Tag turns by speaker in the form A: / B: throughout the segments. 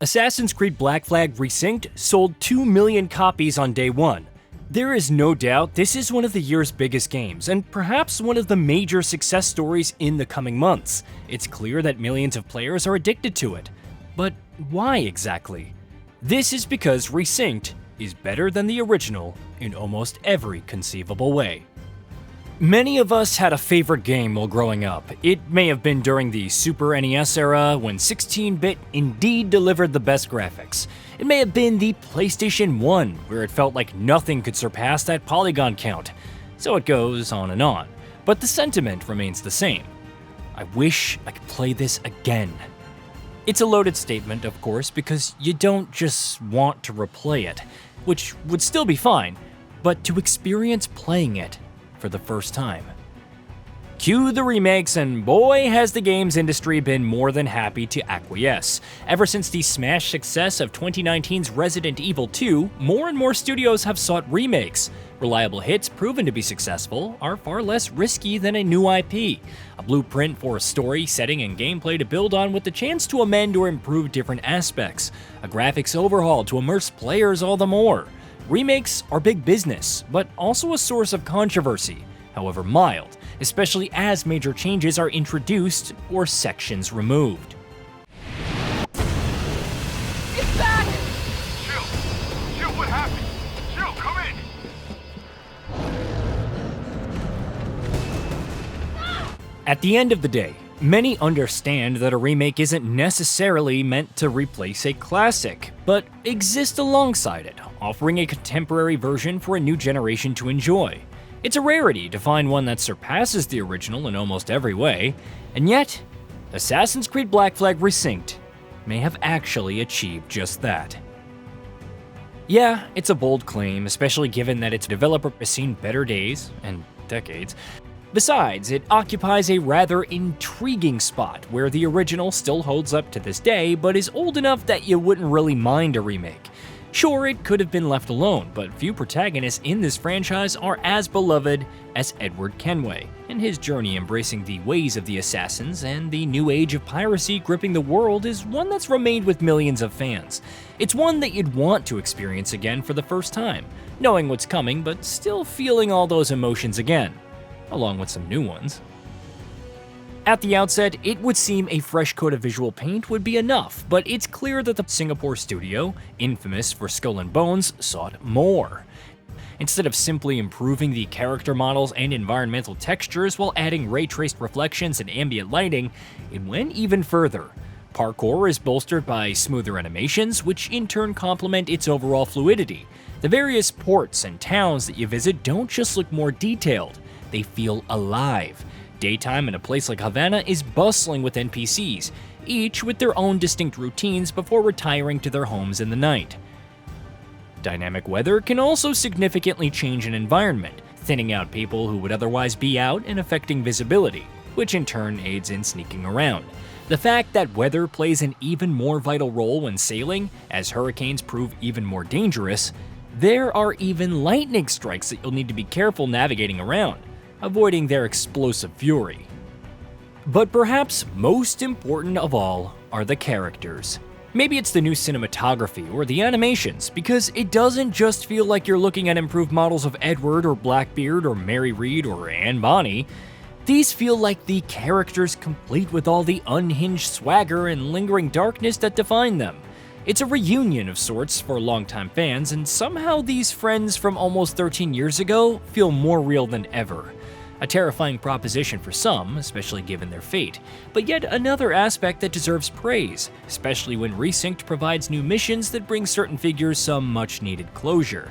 A: Assassin's Creed Black Flag Resynced sold 2 million copies on day one. There is no doubt this is one of the year's biggest games, and perhaps one of the major success stories in the coming months. It's clear that millions of players are addicted to it. But why exactly? This is because Resynced is better than the original in almost every conceivable way. Many of us had a favorite game while growing up. It may have been during the Super NES era, when 16-bit indeed delivered the best graphics. It may have been the PlayStation 1, where it felt like nothing could surpass that polygon count. So it goes on and on, but the sentiment remains the same. I wish I could play this again. It's a loaded statement, of course, because you don't just want to replay it, which would still be fine, but to experience playing it for the first time. Cue the remakes, and boy has the games industry been more than happy to acquiesce. Ever since the smash success of 2019's Resident Evil 2, more and more studios have sought remakes. Reliable hits proven to be successful are far less risky than a new IP. A blueprint for a story, setting, and gameplay to build on with the chance to amend or improve different aspects. A graphics overhaul to immerse players all the more. Remakes are big business, but also a source of controversy, however mild, especially as major changes are introduced or sections removed.
B: It's back!
C: Jill! Jill, what happened? Jill, come in!
A: At the end of the day, many understand that a remake isn't necessarily meant to replace a classic, but exist alongside it, offering a contemporary version for a new generation to enjoy. It's a rarity to find one that surpasses the original in almost every way, and yet, Assassin's Creed Black Flag Resynced may have actually achieved just that. Yeah, it's a bold claim, especially given that its developer has seen better days and decades. Besides, it occupies a rather intriguing spot where the original still holds up to this day, but is old enough that you wouldn't really mind a remake. Sure, it could have been left alone, but few protagonists in this franchise are as beloved as Edward Kenway, and his journey embracing the ways of the assassins and the new age of piracy gripping the world is one that's remained with millions of fans. It's one that you'd want to experience again for the first time, knowing what's coming but still feeling all those emotions again, along with some new ones. At the outset, it would seem a fresh coat of visual paint would be enough, but it's clear that the Singapore studio, infamous for Skull and Bones, sought more. Instead of simply improving the character models and environmental textures while adding ray-traced reflections and ambient lighting, it went even further. Parkour is bolstered by smoother animations, which in turn complement its overall fluidity. The various ports and towns that you visit don't just look more detailed, they feel alive. Daytime in a place like Havana is bustling with NPCs, each with their own distinct routines before retiring to their homes in the night. Dynamic weather can also significantly change an environment, thinning out people who would otherwise be out and affecting visibility, which in turn aids in sneaking around. The fact that weather plays an even more vital role when sailing, as hurricanes prove even more dangerous, there are even lightning strikes that you'll need to be careful navigating around, avoiding their explosive fury. But perhaps most important of all are the characters. Maybe it's the new cinematography or the animations, because it doesn't just feel like you're looking at improved models of Edward or Blackbeard or Mary Reed or Anne Bonny. These feel like the characters complete with all the unhinged swagger and lingering darkness that define them. It's a reunion of sorts for longtime fans, and somehow these friends from almost 13 years ago feel more real than ever. A terrifying proposition for some, especially given their fate, but yet another aspect that deserves praise, especially when Resynced provides new missions that bring certain figures some much-needed closure.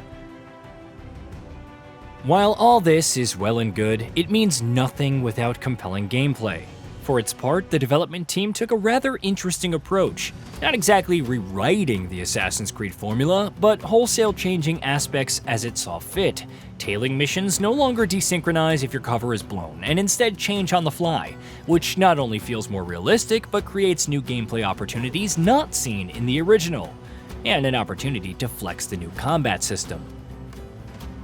A: While all this is well and good, it means nothing without compelling gameplay. For its part, the development team took a rather interesting approach, not exactly rewriting the Assassin's Creed formula, but wholesale changing aspects as it saw fit. Tailing missions no longer desynchronize if your cover is blown, and instead change on the fly, which not only feels more realistic, but creates new gameplay opportunities not seen in the original, and an opportunity to flex the new combat system.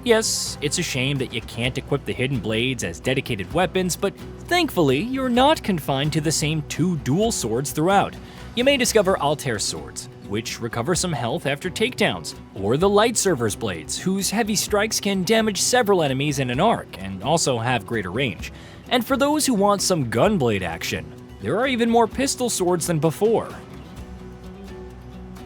A: Yes, it's a shame that you can't equip the hidden blades as dedicated weapons, but thankfully, you're not confined to the same two dual swords throughout. You may discover Altair swords, which recover some health after takedowns, or the Light Server's blades, whose heavy strikes can damage several enemies in an arc and also have greater range. And for those who want some gunblade action, there are even more pistol swords than before.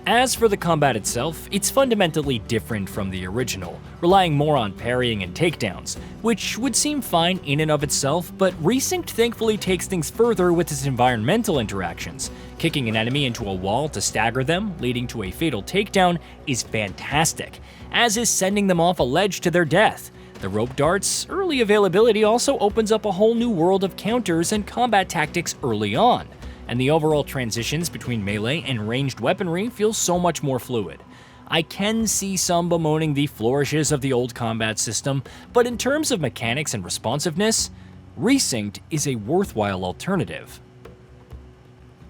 A: As for the combat itself, it's fundamentally different from the original, relying more on parrying and takedowns, which would seem fine in and of itself, but Resynced thankfully takes things further with its environmental interactions. Kicking an enemy into a wall to stagger them, leading to a fatal takedown, is fantastic, as is sending them off a ledge to their death. The rope dart's early availability also opens up a whole new world of counters and combat tactics early on, and the overall transitions between melee and ranged weaponry feel so much more fluid. I can see some bemoaning the flourishes of the old combat system, but in terms of mechanics and responsiveness, Resynced is a worthwhile alternative.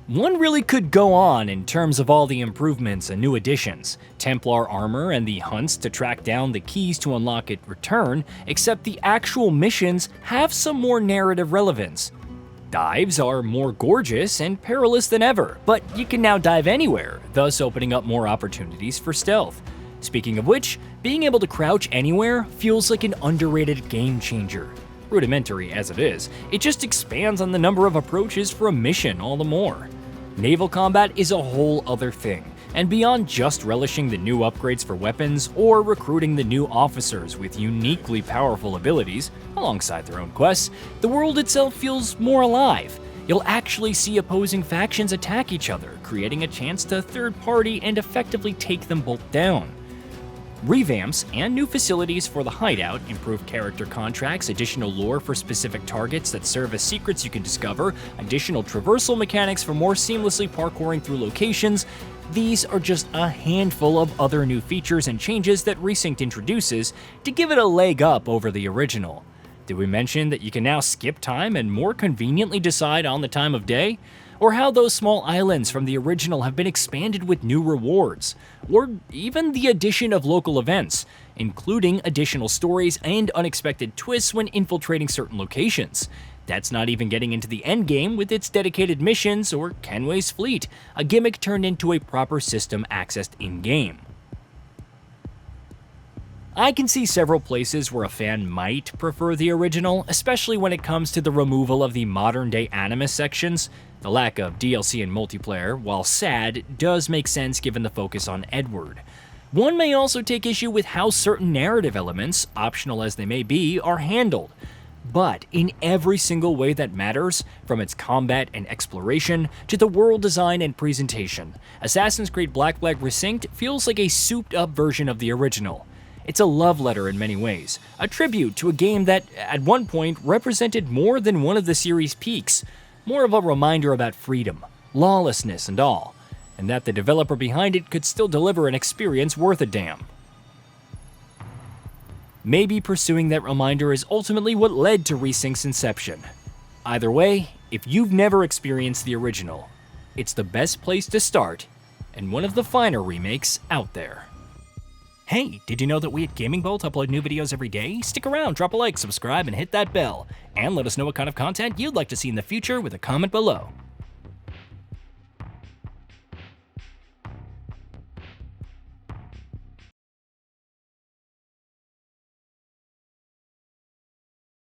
A: One really could go on in terms of all the improvements and new additions, Templar armor and the hunts to track down the keys to unlock it return, except the actual missions have some more narrative relevance. Dives are more gorgeous and perilous than ever, but you can now dive anywhere, thus opening up more opportunities for stealth. Speaking of which, being able to crouch anywhere feels like an underrated game changer. Rudimentary as it is, it just expands on the number of approaches for a mission all the more. Naval combat is a whole other thing, and beyond just relishing the new upgrades for weapons or recruiting the new officers with uniquely powerful abilities alongside their own quests, the world itself feels more alive. You'll actually see opposing factions attack each other, creating a chance to third party and effectively take them both down. Revamps and new facilities for the hideout, improved character contracts, additional lore for specific targets that serve as secrets you can discover, additional traversal mechanics for more seamlessly parkouring through locations. These are just a handful of other new features and changes that Resynced introduces to give it a leg up over the original. Did we mention that you can now skip time and more conveniently decide on the time of day? Or how those small islands from the original have been expanded with new rewards? Or even the addition of local events, including additional stories and unexpected twists when infiltrating certain locations. That's not even getting into the endgame with its dedicated missions or Kenway's fleet, a gimmick turned into a proper system accessed in-game. I can see several places where a fan might prefer the original, especially when it comes to the removal of the modern-day Animus sections. The lack of DLC and multiplayer, while sad, does make sense given the focus on Edward. One may also take issue with how certain narrative elements, optional as they may be, are handled. But in every single way that matters, from its combat and exploration to the world design and presentation, Assassin's Creed Black Flag Resynced feels like a souped-up version of the original. It's a love letter in many ways, a tribute to a game that, at one point, represented more than one of the series' peaks, more of a reminder about freedom, lawlessness, and all, and that the developer behind it could still deliver an experience worth a damn. Maybe pursuing that reminder is ultimately what led to Resynced's inception. Either way, if you've never experienced the original, it's the best place to start, and one of the finer remakes out there. Hey, did you know that we at GamingBolt upload new videos every day? Stick around, drop a like, subscribe, and hit that bell. And let us know what kind of content you'd like to see in the future with a comment below.